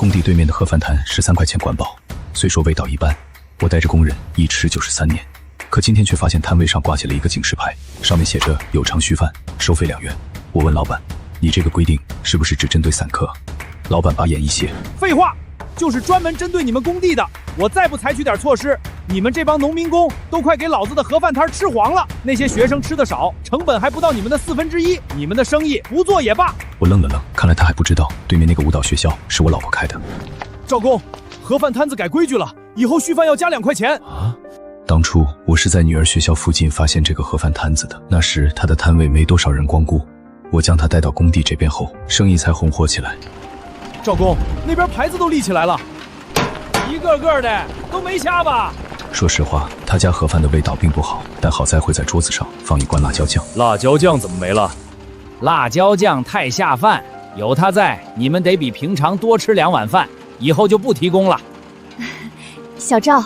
工地对面的盒饭摊13块钱管饱，虽说味道一般，我带着工人一吃就是3年。可今天却发现摊位上挂起了一个警示牌，上面写着有偿续饭，收费2元。我问老板，你这个规定是不是只针对散客？老板把眼一斜，废话，就是专门针对你们工地的。我再不采取点措施，你们这帮农民工都快给老子的盒饭摊吃黄了。那些学生吃的少，成本还不到你们的1/4，你们的生意不做也罢。我愣了愣，看来他还不知道对面那个舞蹈学校是我老婆开的。赵工，盒饭摊子改规矩了，以后续饭要加2块钱啊！当初我是在女儿学校附近发现这个盒饭摊子的，那时他的摊位没多少人光顾，我将他带到工地这边后，生意才红火起来。赵工，那边牌子都立起来了，一个个的都没瞎吧？说实话，他家盒饭的味道并不好，但好在会在桌子上放一罐辣椒酱。辣椒酱怎么没了？辣椒酱太下饭，有它在，你们得比平常多吃2碗饭，以后就不提供了。小赵，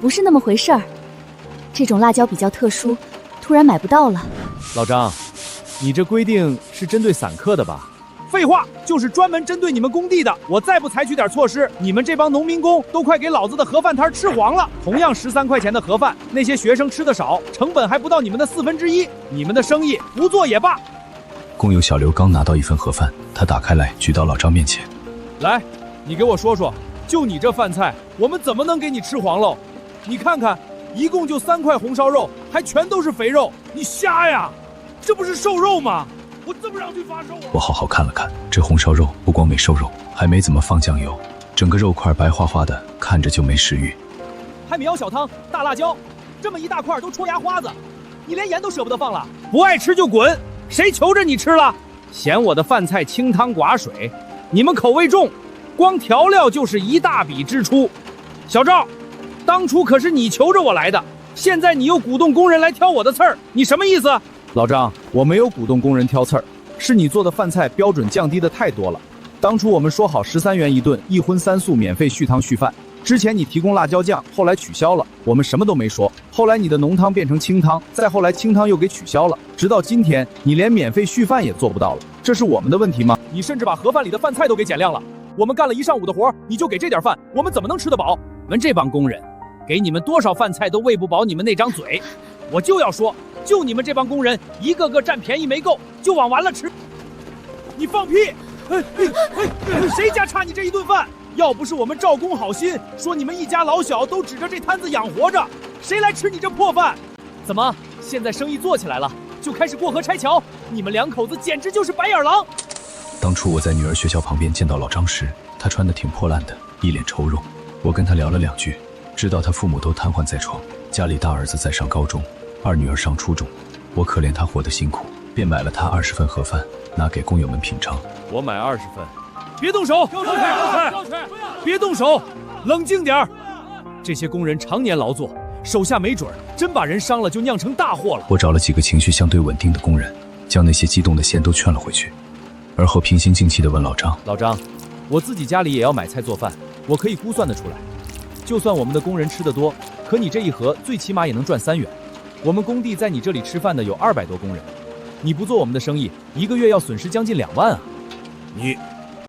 不是那么回事儿，这种辣椒比较特殊，突然买不到了。老张，你这规定是针对散客的吧？废话，就是专门针对你们工地的。我再不采取点措施，你们这帮农民工都快给老子的盒饭摊吃黄了。同样13块钱的盒饭，那些学生吃的少，成本还不到你们的1/4，你们的生意不做也罢。工友小刘刚拿到一份盒饭，他打开来举到老张面前。来，你给我说说，就你这饭菜，我们怎么能给你吃黄喽？你看看，一共就3块红烧肉，还全都是肥肉，你瞎呀？这不是瘦肉吗？我这么让去发售啊！我好好看了看，这红烧肉不光没瘦肉，还没怎么放酱油，整个肉块白花花的，看着就没食欲。还米腰小汤、大辣椒，这么一大块都戳牙花子，你连盐都舍不得放了？不爱吃就滚！谁求着你吃了？嫌我的饭菜清汤寡水，你们口味重，光调料就是一大笔支出。小赵，当初可是你求着我来的，现在你又鼓动工人来挑我的刺儿，你什么意思？老张，我没有鼓动工人挑刺儿，是你做的饭菜标准降低的太多了。当初我们说好13元一顿，1荤3素免费续汤续饭，之前你提供辣椒酱，后来取消了，我们什么都没说。后来你的浓汤变成清汤，再后来清汤又给取消了，直到今天你连免费续饭也做不到了，这是我们的问题吗？你甚至把盒饭里的饭菜都给减量了，我们干了一上午的活，你就给这点饭，我们怎么能吃得饱？你们这帮工人，给你们多少饭菜都喂不饱你们那张嘴。我就要说，就你们这帮工人，一个个占便宜没够，就往完了吃。你放屁！谁家差你这一顿饭？要不是我们赵工好心说你们一家老小都指着这摊子养活着，谁来吃你这破饭？怎么现在生意做起来了，就开始过河拆桥？你们2口子简直就是白眼狼！当初我在女儿学校旁边见到老张时，他穿得挺破烂的，一脸愁容。我跟他聊了2句，知道他父母都瘫痪在床，家里大儿子在上高中，2女儿上初中。我可怜他活得辛苦，便买了他20份盒饭，拿给工友们品尝。我买20份。别动手！别动手！冷静点儿！这些工人常年劳作，手下没准真把人伤了，就酿成大祸了。我找了几个情绪相对稳定的工人，将那些激动的线都劝了回去，而后平心静气地问老张：老张，我自己家里也要买菜做饭，我可以估算得出来，就算我们的工人吃得多，可你这一盒最起码也能赚3元。我们工地在你这里吃饭的有200多工人，你不做我们的生意，一个月要损失将近2万啊！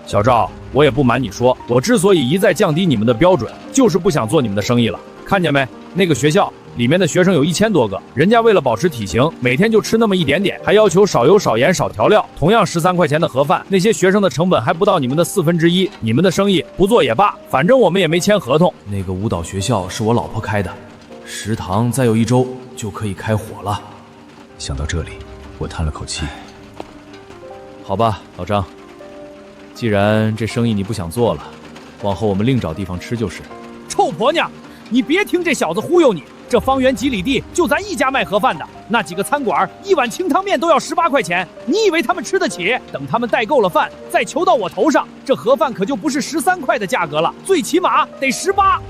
小赵，我也不瞒你说，我之所以一再降低你们的标准，就是不想做你们的生意了。看见没？那个学校里面的学生有1000多个，人家为了保持体型，每天就吃那么一点点，还要求少油少盐少调料。同样13块钱的盒饭，那些学生的成本还不到你们的1/4，你们的生意不做也罢，反正我们也没签合同。那个舞蹈学校是我老婆开的，食堂再有1周就可以开火了。想到这里，我叹了口气。好吧，老张，既然这生意你不想做了，往后我们另找地方吃就是。臭婆娘，你别听这小子忽悠你，这方圆几里地就咱一家卖盒饭的，那几个餐馆1碗清汤面都要18块钱，你以为他们吃得起？等他们带够了饭，再求到我头上，这盒饭可就不是13块的价格了，最起码得18。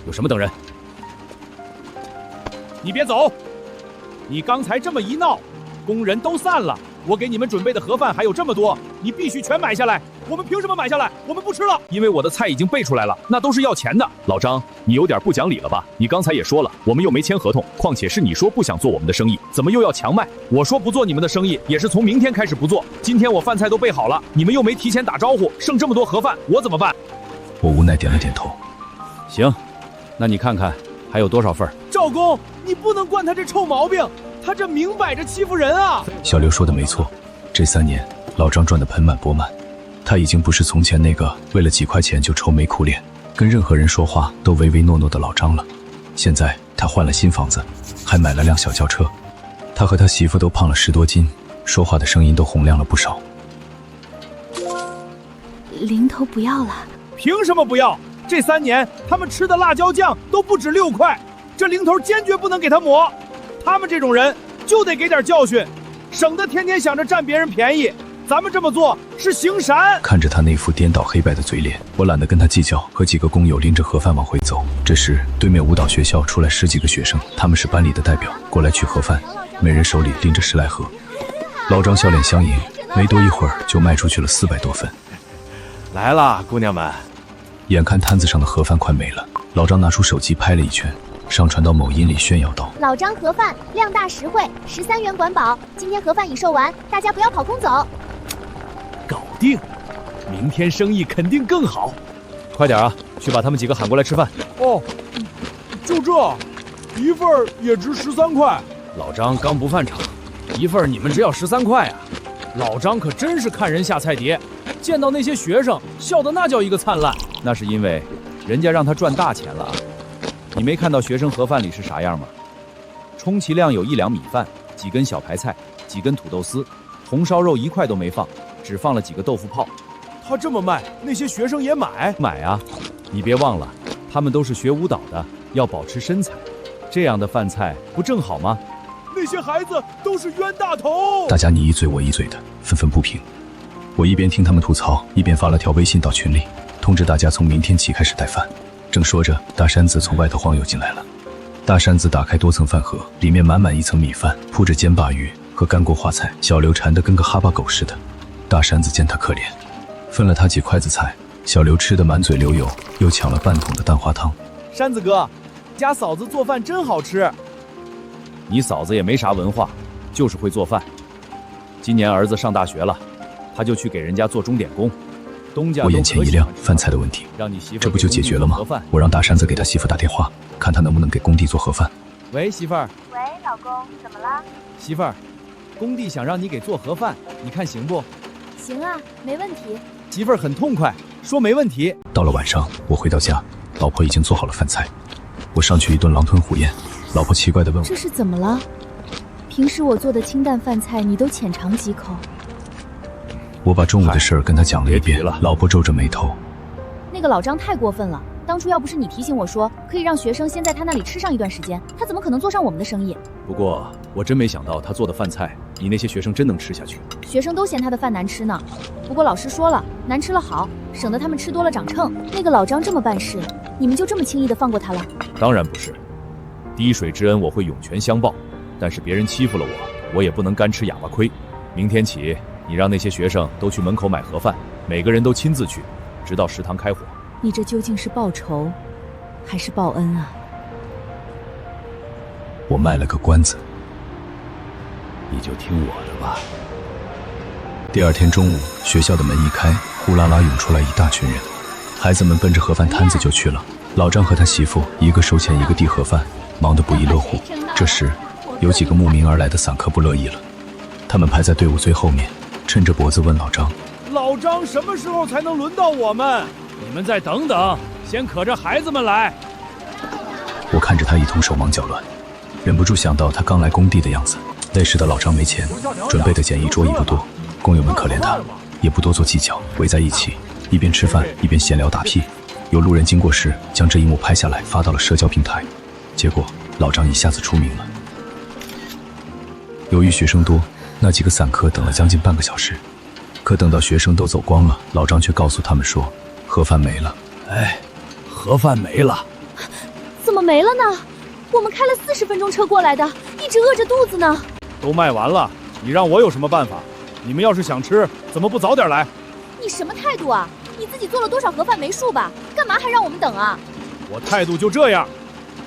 有什么等人？你别走！你刚才这么一闹，工人都散了。我给你们准备的盒饭还有这么多，你必须全买下来。我们凭什么买下来？我们不吃了，因为我的菜已经备出来了，那都是要钱的。老张，你有点不讲理了吧？你刚才也说了，我们又没签合同，况且是你说不想做我们的生意，怎么又要强卖？我说不做你们的生意，也是从明天开始不做。今天我饭菜都备好了，你们又没提前打招呼，剩这么多盒饭，我怎么办？我无奈点了点头。行，那你看看还有多少份？赵公，你不能惯他这臭毛病，他这明摆着欺负人啊！小刘说的没错，这3年老张赚得盆满钵满，他已经不是从前那个为了几块钱就愁眉苦脸，跟任何人说话都唯唯诺诺的老张了。现在他换了新房子，还买了辆小轿车，他和他媳妇都胖了10多斤，说话的声音都洪亮了不少。零头不要了。凭什么不要？这3年他们吃的辣椒酱都不止6块，这零头坚决不能给他抹。他们这种人就得给点教训，省得天天想着占别人便宜。咱们这么做是行善。看着他那副颠倒黑白的嘴脸，我懒得跟他计较，和几个工友拎着盒饭往回走。这时对面舞蹈学校出来10几个学生，他们是班里的代表，过来取盒饭，每人手里拎着10来盒。老张笑脸相迎，没多一会儿就卖出去了400多份。来了，姑娘们。眼看摊子上的盒饭快没了，老张拿出手机拍了一圈，上传到某音里炫耀道：老张盒饭量大实惠，13元管饱。今天盒饭已售完，大家不要跑空走。搞定，明天生意肯定更好。快点啊，去把他们几个喊过来吃饭。哦，就这，一份也值13块。老张刚不饭场，一份你们只要13块啊！老张可真是看人下菜碟，见到那些学生笑得那叫一个灿烂。那是因为人家让他赚大钱了。你没看到学生盒饭里是啥样吗？充其量有1两米饭，几根小排菜，几根土豆丝，红烧肉1块都没放，只放了几个豆腐泡。他这么卖，那些学生也买？买啊！你别忘了，他们都是学舞蹈的，要保持身材，这样的饭菜不正好吗？那些孩子都是冤大头。大家你一嘴我一嘴的，愤愤不平。我一边听他们吐槽，一边发了条微信到群里，通知大家从明天起开始带饭。正说着，大山子从外头晃悠进来了。大山子打开多层饭盒，里面满满一层米饭，铺着煎鲅鱼和干锅花菜。小刘馋得跟个哈巴狗似的。大山子见他可怜，分了他几筷子菜。小刘吃得满嘴流油，又抢了半桶的蛋花汤。山子哥，家嫂子做饭真好吃。你嫂子也没啥文化，就是会做饭。今年儿子上大学了，他就去给人家做钟点工。东家我眼前一亮，饭菜的问题，这不就解决了吗？我让大山子给他媳妇打电话，看他能不能给工地做盒饭。喂，媳妇儿。喂，老公，怎么了？媳妇儿，工地想让你给做盒饭，你看行不？行啊，没问题。媳妇儿很痛快，说没问题。到了晚上，我回到家，老婆已经做好了饭菜，我上去一顿狼吞虎咽。老婆奇怪地问我：“这是怎么了？平时我做的清淡饭菜，你都浅尝几口。”我把中午的事儿跟她讲了一遍，老婆皱着眉头：“那个老张太过分了，当初要不是你提醒我说可以让学生先在他那里吃上一段时间，他怎么可能做上我们的生意？不过我真没想到他做的饭菜，你那些学生真能吃下去。学生都嫌他的饭难吃呢。不过老师说了，难吃了好，省得他们吃多了长秤。那个老张这么办事，你们就这么轻易的放过他了？当然不是，滴水之恩我会涌泉相报，但是别人欺负了我，我也不能干吃哑巴亏。明天起，你让那些学生都去门口买盒饭，每个人都亲自去，直到食堂开火。你这究竟是报仇，还是报恩啊？我卖了个关子，你就听我的吧。第二天中午，学校的门一开，呼啦啦涌出来一大群人，孩子们奔着盒饭摊子就去了。老张和他媳妇一个收钱一个递盒饭，忙得不亦乐乎。这时，有几个慕名而来的散客不乐意了，他们排在队伍最后面，抻着脖子问老张：“老张什么时候才能轮到我们？你们再等等，先可着孩子们来。”我看着他一通手忙脚乱，忍不住想到他刚来工地的样子。那时的老张没钱，准备的简易桌椅不多，工友们可怜他，也不多做计较，围在一起，一边吃饭一边闲聊打屁。有路人经过时，将这一幕拍下来发到了社交平台，结果老张一下子出名了。由于学生多，那几个散客等了将近半个小时，可等到学生都走光了，老张却告诉他们说盒饭没了。哎，盒饭没了。怎么没了呢？我们开了40分钟车过来的，一直饿着肚子呢。都卖完了，你让我有什么办法？你们要是想吃，怎么不早点来？你什么态度啊？你自己做了多少盒饭没数吧？干嘛还让我们等啊？我态度就这样，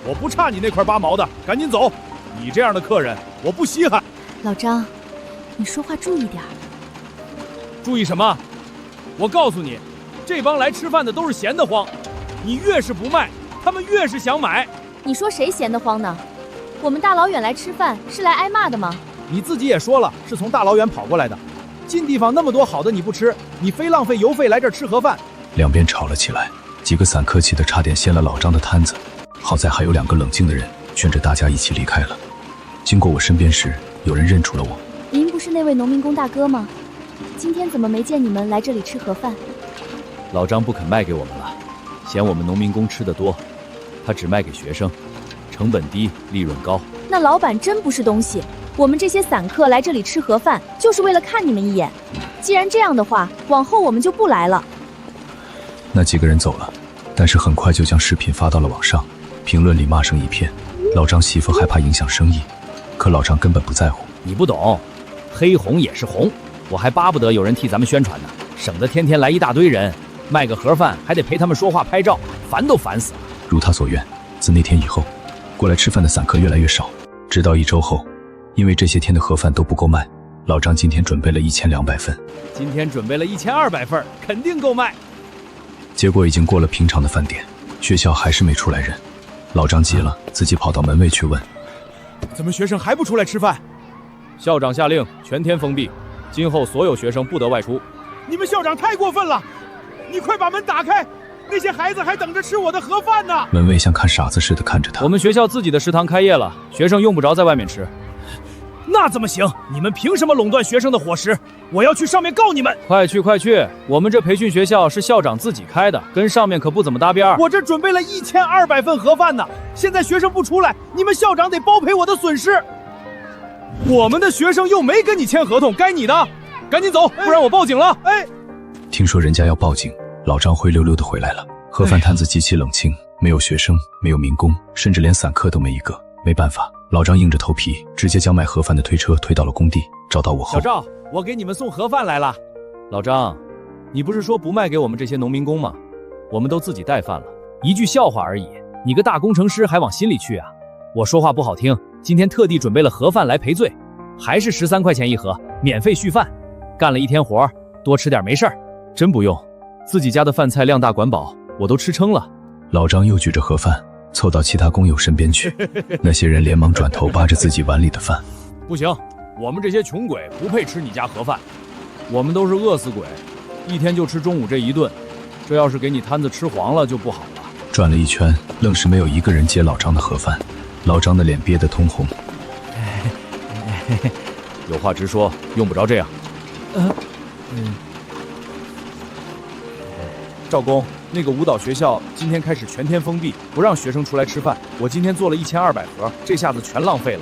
我不差你那块8毛的，赶紧走。你这样的客人，我不稀罕。老张，你说话注意点。注意什么？我告诉你，这帮来吃饭的都是闲得慌，你越是不卖，他们越是想买。你说谁闲得慌呢？我们大老远来吃饭是来挨骂的吗？你自己也说了，是从大老远跑过来的，近地方那么多好的你不吃，你非浪费邮费来这儿吃盒饭。两边吵了起来，几个散客气的差点掀了老张的摊子，好在还有2个冷静的人劝着大家一起离开了。经过我身边时，有人认出了我。您不是那位农民工大哥吗？今天怎么没见你们来这里吃盒饭？老张不肯卖给我们了，嫌我们农民工吃得多，他只卖给学生，成本低，利润高。那老板真不是东西，我们这些散客来这里吃盒饭，就是为了看你们一眼。既然这样的话，往后我们就不来了。那几个人走了，但是很快就将视频发到了网上，评论里骂声一片。老张媳妇害怕影响生意，可老张根本不在乎。你不懂，黑红也是红，我还巴不得有人替咱们宣传呢，省得天天来一大堆人，卖个盒饭还得陪他们说话拍照，烦都烦死了。如他所愿，自那天以后，过来吃饭的散客越来越少，直到1周后，因为这些天的盒饭都不够卖，老张今天准备了1200份。今天准备了1200份，肯定够卖。结果已经过了平常的饭点，学校还是没出来人。老张急了，自己跑到门卫去问：怎么学生还不出来吃饭？校长下令全天封闭，今后所有学生不得外出。你们校长太过分了！你快把门打开，那些孩子还等着吃我的盒饭呢。门卫像看傻子似的看着他。我们学校自己的食堂开业了，学生用不着在外面吃。那怎么行？你们凭什么垄断学生的伙食？我要去上面告你们！快去快去！我们这培训学校是校长自己开的，跟上面可不怎么搭边。我这准备了1200份盒饭呢，现在学生不出来，你们校长得包赔我的损失。我们的学生又没跟你签合同，该你的，赶紧走，不然我报警了。听说人家要报警，老张灰溜溜的回来了。盒饭摊子极其冷清，没有学生，没有民工，甚至连散客都没一个。没办法，老张硬着头皮，直接将卖盒饭的推车推到了工地，找到我后。小赵，我给你们送盒饭来了。老张，你不是说不卖给我们这些农民工吗？我们都自己带饭了，一句笑话而已，你个大工程师还往心里去啊？我说话不好听，今天特地准备了盒饭来赔罪，还是13块钱一盒，免费续饭。干了一天活，多吃点没事儿。真不用，自己家的饭菜量大管饱，我都吃撑了。老张又举着盒饭凑到其他工友身边去，那些人连忙转头扒着自己碗里的饭。不行，我们这些穷鬼不配吃你家盒饭，我们都是饿死鬼，一天就吃中午这一顿，这要是给你摊子吃黄了就不好了。转了一圈，愣是没有一个人接老张的盒饭。老张的脸憋得通红。有话直说，用不着这样。赵工，那个舞蹈学校今天开始全天封闭，不让学生出来吃饭。我今天做了1200盒，这下子全浪费了。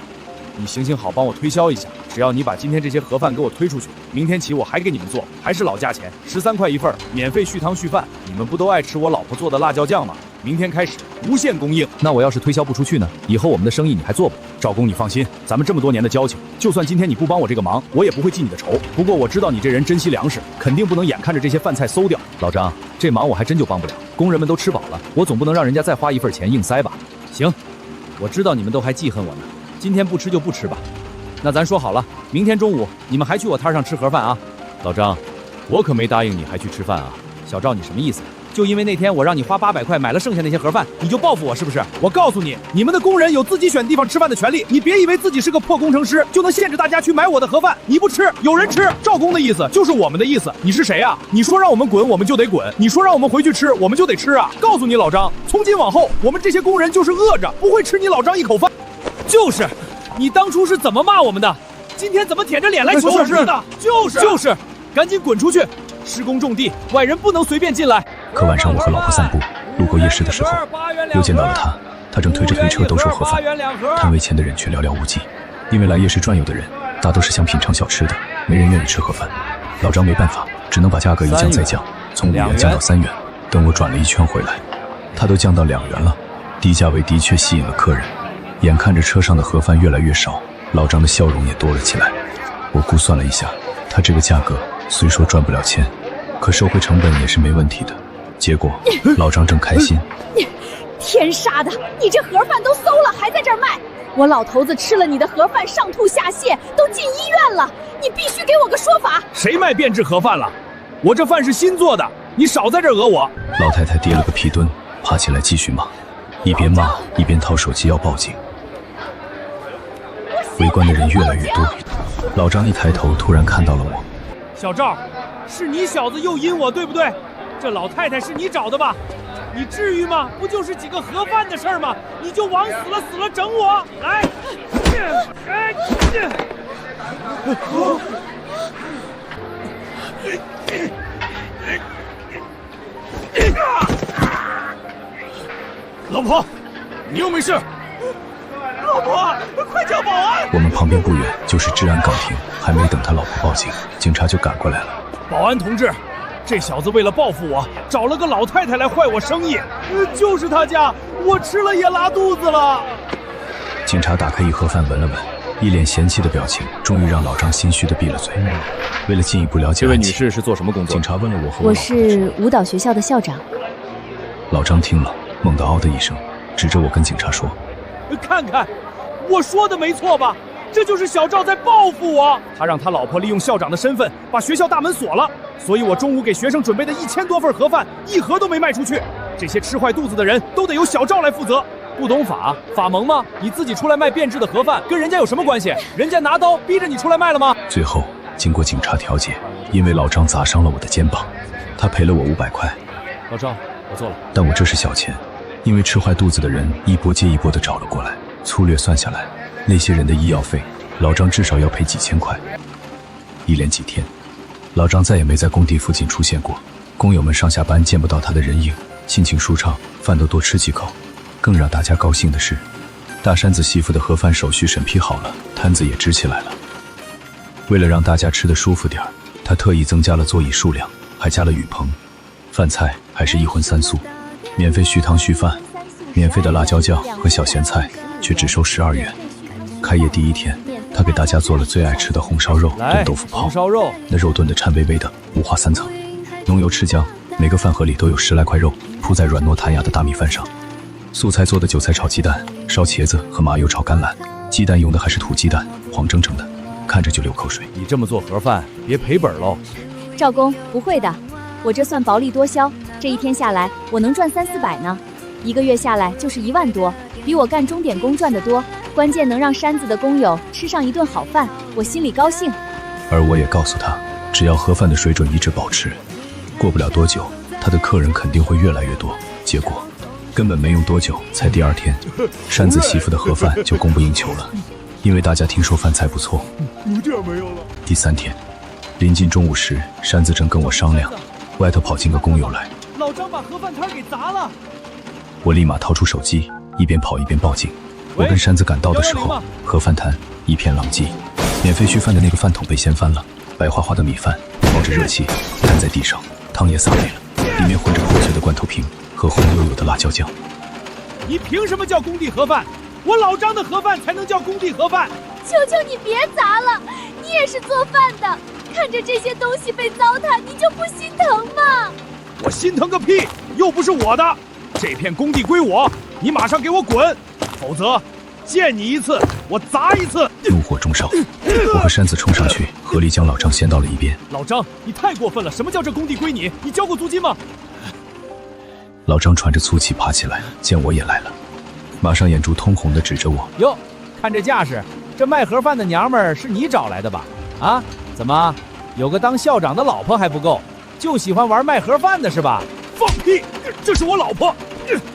你行行好，帮我推销一下，只要你把今天这些盒饭给我推出去，明天起我还给你们做，还是老价钱，13块一份，免费续汤续饭。你们不都爱吃我老婆做的辣椒酱吗？明天开始无限供应。那我要是推销不出去呢？以后我们的生意你还做不？赵工，你放心，咱们这么多年的交情，就算今天你不帮我这个忙，我也不会记你的仇。不过我知道你这人珍惜粮食，肯定不能眼看着这些饭菜馊掉。老张，这忙我还真就帮不了，工人们都吃饱了，我总不能让人家再花一份钱硬塞吧？行，我知道你们都还记恨我呢，今天不吃就不吃吧。那咱说好了，明天中午你们还去我摊上吃盒饭啊？老张，我可没答应你还去吃饭啊。小赵，你什么意思？就因为那天我让你花800块买了剩下那些盒饭，你就报复我是不是？我告诉你，你们的工人有自己选地方吃饭的权利，你别以为自己是个破工程师就能限制大家去买我的盒饭。你不吃，有人吃。赵工的意思就是我们的意思。你是谁啊？你说让我们滚，我们就得滚；你说让我们回去吃，我们就得吃啊！告诉你老张，从今往后，我们这些工人就是饿着，不会吃你老张一口饭。就是，你当初是怎么骂我们的？今天怎么舔着脸来求我们的？就是，赶紧滚出去！施工种地，外人不能随便进来。可晚上我和老婆散步，路过夜市的时候，又见到了他。他正推着推车兜售盒饭，摊位前的人却寥寥无几。因为来夜市转悠的人大都是想品尝小吃的，没人愿意吃盒饭。老张没办法，只能把价格一降再降，从5元降到3元。等我转了一圈回来，他都降到2元了。低价位的确吸引了客人。眼看着车上的盒饭越来越少，老张的笑容也多了起来。我估算了一下，他这个价格虽说赚不了钱，可收回成本也是没问题的。结果老张正开心，天杀的，你这盒饭都馊了还在这儿卖，我老头子吃了你的盒饭上吐下泻，都进医院了，你必须给我个说法。谁卖变质盒饭了？我这饭是新做的，你少在这儿讹我！老太太跌了个屁墩，爬起来继续骂，一边骂一边掏手机要报警。围观的人越来越多，老张一抬头，突然看到了我。小赵，是你小子诱阴我，对不对？这老太太是你找的吧？你至于吗？不就是几个盒饭的事儿吗？你就往死了整我！来，老婆，你又没事？老婆，快叫保安！我们旁边不远就是治安岗亭，还没等他老婆报警，警察就赶过来了。保安同志，这小子为了报复我，找了个老太太来坏我生意。就是他家，我吃了也拉肚子了。警察打开一盒饭闻了闻，一脸嫌弃的表情，终于让老张心虚的闭了嘴。为了进一步了解这位案情，女士是做什么工作？警察问了我和我我老婆的是舞蹈学校的校长。老张听了，猛地嗷的一声，指着我跟警察说：“看看，我说的没错吧？这就是小赵在报复我。他让他老婆利用校长的身份把学校大门锁了，所以我中午给学生准备的1000多份盒饭，一盒都没卖出去。这些吃坏肚子的人都得由小赵来负责。不懂法蒙吗？你自己出来卖变质的盒饭，跟人家有什么关系？人家拿刀逼着你出来卖了吗？”最后，经过警察调解，因为老张砸伤了我的肩膀，他赔了我500块。老张，我错了。但我这是小钱，因为吃坏肚子的人一波接一波的找了过来，粗略算下来，那些人的医药费，老张至少要赔几千块。一连几天，老张再也没在工地附近出现过，工友们上下班见不到他的人影，心情舒畅，饭都多吃几口。更让大家高兴的是，大山子媳妇的盒饭手续审批好了，摊子也支起来了。为了让大家吃得舒服点儿，他特意增加了座椅数量，还加了雨棚，饭菜还是1荤3素，免费续汤续饭，免费的辣椒酱和小咸菜却只收12元。开业第一天，他给大家做了最爱吃的红烧肉炖豆腐泡，红烧肉，那肉炖得颤巍巍的，五花3层，浓油赤酱，每个饭盒里都有10来块肉铺在软糯弹牙的大米饭上。素菜做的韭菜炒鸡蛋，烧茄子和麻油炒甘蓝，鸡蛋用的还是土鸡蛋，黄澄澄的，看着就流口水。你这么做盒饭，别赔本喽。赵工，不会的，我这算薄利多销，这一天下来我能赚300-400呢，1个月下来就是1万多，比我干钟点工赚得多。关键能让山子的工友吃上一顿好饭，我心里高兴。而我也告诉他，只要盒饭的水准一直保持，过不了多久，他的客人肯定会越来越多。结果根本没用多久，才第2天，山子媳妇的盒饭就供不应求了，因为大家听说饭菜不错。第3天，临近中午时，山子正跟我商量，外头跑进个工友来，老张把盒饭摊给砸了。我立马掏出手机，一边跑一边报警。我跟山子赶到的时候，盒饭摊一片狼藉，免费续饭的那个饭桶被掀翻了，白花花的米饭冒着热气摊在地上，汤也洒没了，里面混着破碎的罐头瓶和红油油的辣椒酱。你凭什么叫工地盒饭？我老张的盒饭才能叫工地盒饭。求求你别砸了，你也是做饭的，看着这些东西被糟蹋，你就不心疼吗？我心疼个屁，又不是我的，这片工地归我，你马上给我滚，否则见你一次我砸一次。怒火中烧，我和山子冲上去，合力将老张掀到了一边。老张，你太过分了！什么叫这工地归你？你交过租金吗？老张喘着粗气爬起来，见我也来了，马上眼珠通红的指着我：“哟，看这架势，这卖盒饭的娘们儿是你找来的吧？啊，怎么有个当校长的老婆还不够，就喜欢玩卖盒饭的是吧？放屁！这是我老婆，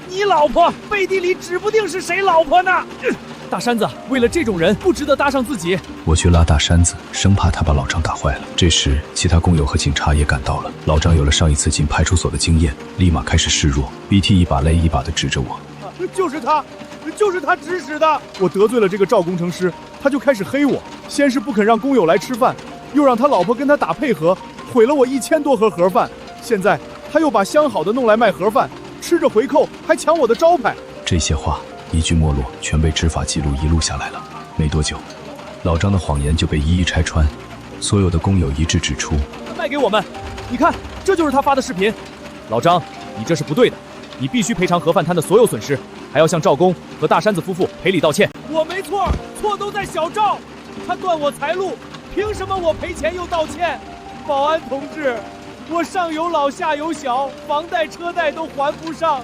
你老婆背地里指不定是谁老婆呢。大山子，为了这种人不值得搭上自己。我去拉大山子，生怕他把老张打坏了。这时，其他工友和警察也赶到了。老张有了上一次进派出所的经验，立马开始示弱，鼻涕一把泪一把的指着我：“就是他指使的！我得罪了这个赵工程师，他就开始黑我。先是不肯让工友来吃饭，又让他老婆跟他打配合，毁了我1000多盒盒饭。现在他又把相好的弄来卖盒饭，吃着回扣，还抢我的招牌。”这些话一句没落，全被执法记录一录下来了。没多久，老张的谎言就被一一拆穿，所有的工友一致指出：“卖给我们，你看，这就是他发的视频。老张，你这是不对的，你必须赔偿盒饭摊的所有损失，还要向赵工和大山子夫妇赔礼道歉。”我没错，错都在小赵，他断我财路，凭什么我赔钱又道歉？保安同志，我上有老下有小，房贷车贷都还不上，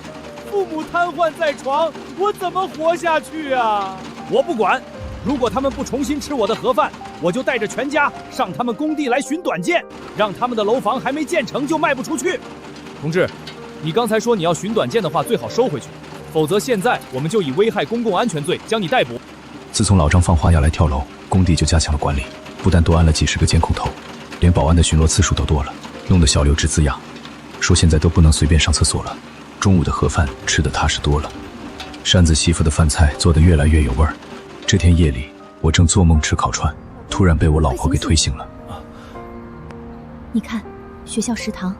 父母瘫痪在床，我怎么活下去啊？我不管，如果他们不重新吃我的盒饭，我就带着全家上他们工地来寻短见，让他们的楼房还没建成就卖不出去。同志，你刚才说你要寻短见的话，最好收回去，否则现在我们就以危害公共安全罪将你逮捕。自从老张放话要来跳楼，工地就加强了管理，不但多安了几十个监控头，连保安的巡逻次数都多了，弄得小刘直龇牙，说现在都不能随便上厕所了。中午的盒饭吃得踏实多了，扇子媳妇的饭菜做得越来越有味儿。这天夜里，我正做梦吃烤串，突然被我老婆给推醒了。你看，学校食堂。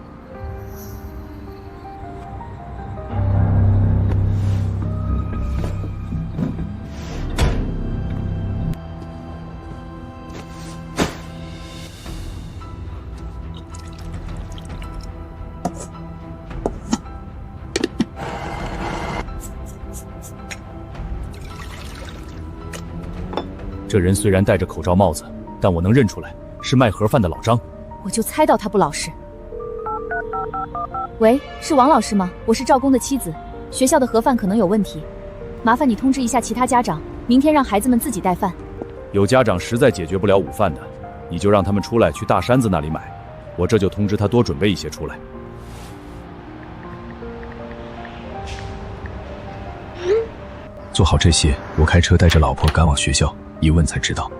这人虽然戴着口罩帽子，但我能认出来是卖盒饭的老张。我就猜到他不老实。喂，是王老师吗？我是赵工的妻子，学校的盒饭可能有问题，麻烦你通知一下其他家长，明天让孩子们自己带饭。有家长实在解决不了午饭的，你就让他们出来去大山子那里买，我这就通知他多准备一些出来。做好这些，我开车带着老婆赶往学校。一问才知道，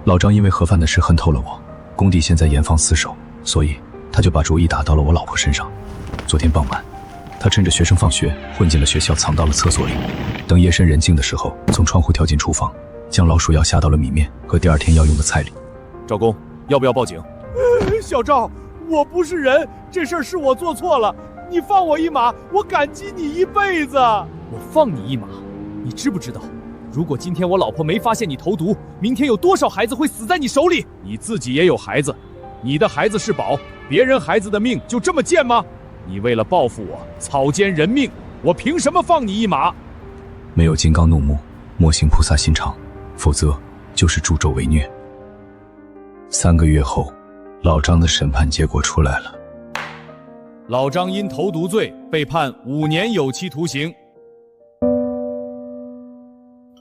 老张因为盒饭的事恨透了我，工地现在严防死守，所以他就把主意打到了我老婆身上。昨天傍晚，他趁着学生放学混进了学校，藏到了厕所里，等夜深人静的时候，从窗户跳进厨房，将老鼠药下到了米面和第二天要用的菜里。赵工，要不要报警？小赵，我不是人，这事儿是我做错了，你放我一马，我感激你一辈子。我放你一马？你知不知道，如果今天我老婆没发现你投毒，明天有多少孩子会死在你手里？你自己也有孩子，你的孩子是宝，别人孩子的命就这么贱吗？你为了报复我，草菅人命，我凭什么放你一马？没有金刚怒目，莫行菩萨心肠，否则就是助纣为虐。3个月后，老张的审判结果出来了。老张因投毒罪被判5年有期徒刑。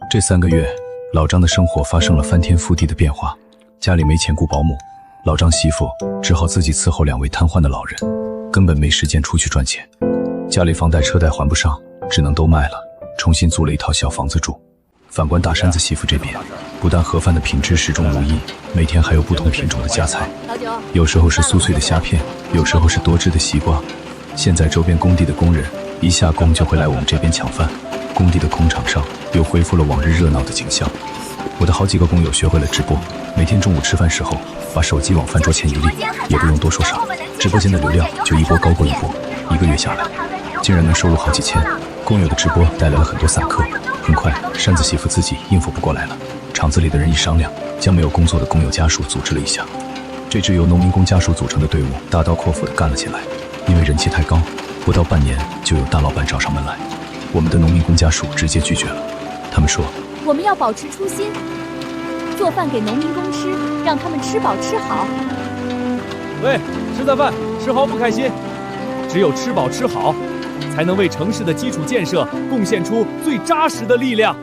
这3个月，老张的生活发生了翻天覆地的变化。家里没钱雇保姆，老张媳妇只好自己伺候2位瘫痪的老人，根本没时间出去赚钱。家里房贷车贷还不上，只能都卖了，重新租了一套小房子住。反观大山子媳妇这边，不但盒饭的品质始终如一，每天还有不同品种的夹菜，有时候是酥脆的虾片，有时候是多汁的西瓜。现在周边工地的工人一下工就会来我们这边抢饭，工地的空场上又恢复了往日热闹的景象。我的好几个工友学会了直播，每天中午吃饭时候把手机往饭桌前一立，也不用多说啥，直播间的流量就一波高过一波，1个月下来竟然能收入好几千。工友的直播带来了很多散客，很快山子媳妇自己应付不过来了，厂子里的人一商量，将没有工作的工友家属组织了一下。这支由农民工家属组成的队伍大刀阔斧地干了起来，因为人气太高，不到半年就有大老板找上门来。我们的农民工家属直接拒绝了，他们说我们要保持初心，做饭给农民工吃，让他们吃饱吃好。喂，吃大饭，吃好不开心，只有吃饱吃好，才能为城市的基础建设贡献出最扎实的力量。